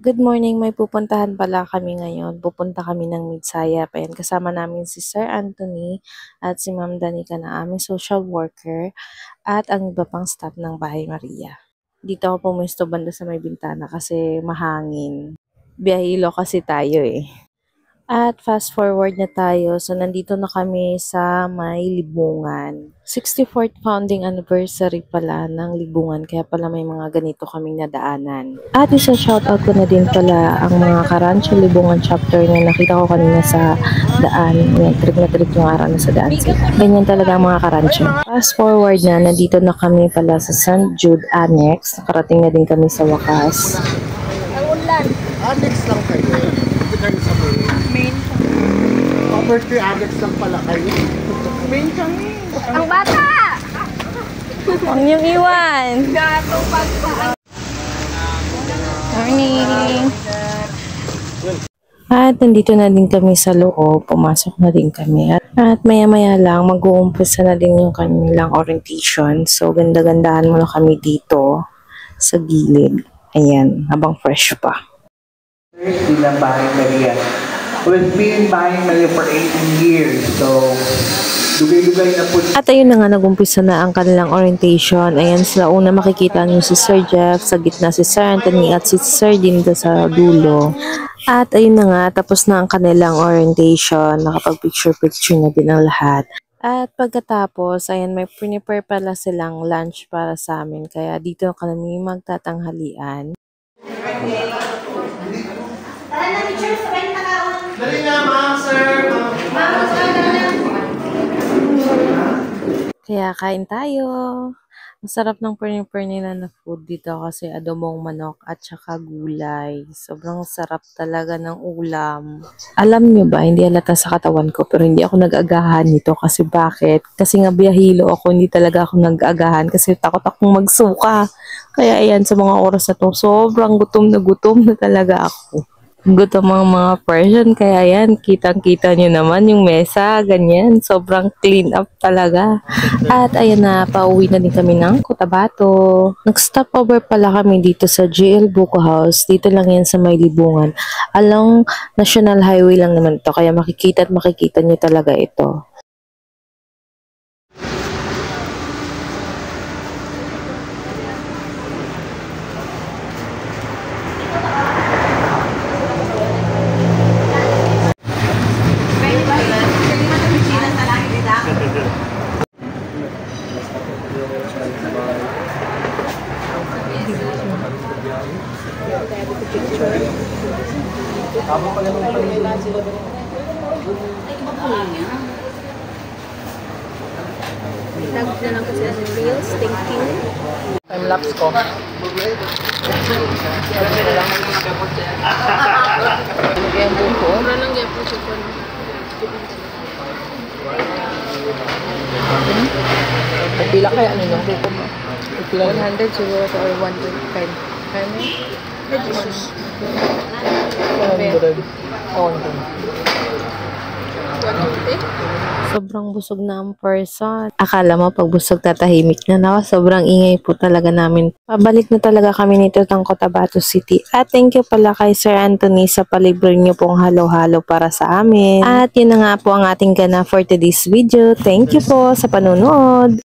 Good morning, may pupuntahan pala kami ngayon. Pupunta kami ng Midsayap. Ayan, kasama namin si Sir Anthony at si Ma'am Danica na aming social worker at ang iba pang staff ng Bahay Maria. Dito ako pumesto banda sa may bintana kasi mahangin. Biyahilo kasi tayo eh. At fast forward na tayo. So, nandito na kami sa may Libungan. 64th founding anniversary pala ng Libungan. Kaya pala may mga ganito kaming nadaanan. At isa shoutout ko na din pala ang mga Karancho Libungan chapter na nakita ko kanina sa daan. Yan, trip na trip yung araw na sa daan sila. Ganyan talaga ang mga Karancho. Fast forward na, nandito na kami pala sa St. Jude Annex. Nakarating na din kami sa wakas. Annex lang kayo. Hindi kayo sa main. Birthday annex lang pala kayo. Main kami. Ang bata! Huwag niyong iwan. Gatong pagpaan. Morning! At nandito na din kami sa loob. Pumasok na din kami. At maya-maya lang, mag-uumpisa na din yung kanilang orientation. So, ganda-gandahan muna kami dito sa gilid. Ayan, habang fresh pa. Bilang Bahay Maria. We've been Bahay Maria for 18 years. So, dugay-dugay na po. At ayun na nga, nag-umpisa na ang kanilang orientation. Ayan, sila una makikita niyo si Sir Jeff, sa gitna si Sir Anthony at si Sir Dinda sa dulo. At ayun na nga, tapos na ang kanilang orientation. Nakapag-picture-picture na din ang lahat. At pagkatapos, ayan, may prepare pala silang lunch para sa amin. Kaya dito kami magtatanghalian. Dali na, ma'am, sir. Kaya kain tayo. Ang sarap ng prepare nila na food dito kasi adobong manok at saka gulay. Sobrang sarap talaga ng ulam. Alam nyo ba, hindi halata sa katawan ko pero hindi ako nag-agahan nito kasi bakit? Kasi nga biyahilo ako, hindi talaga ako nag-agahan kasi takot akong magsuka. Kaya ayan, sa mga oras na to, sobrang gutom na talaga ako. Gutom ang mga person, kaya yan, kitang-kita nyo naman yung mesa, ganyan, sobrang clean up talaga. At ayan na, pauwi na din kami ng Cotabato. Nag-stop over pala kami dito sa GL Buko House, dito lang yan sa may Libungan. Along National Highway lang naman to, kaya makikita at makikita nyo talaga ito. Tag na lang kasi ang reels. Thank you. Time-lapse ko. Yung buko. Mura lang yan po siya po. Pila kaya ano yung buko mo? 100 siguro or 125. Kaya mo? Sobrang busog na ang person. Akala mo pag busog tatahimik na. Sobrang ingay po talaga namin. Pabalik na talaga kami nito ng Cotabato City. At thank you pala kay Sir Anthony sa palibre niyo pong halo-halo para sa amin. At yun na nga po ang ating gana for today's video. Thank you po sa panonood.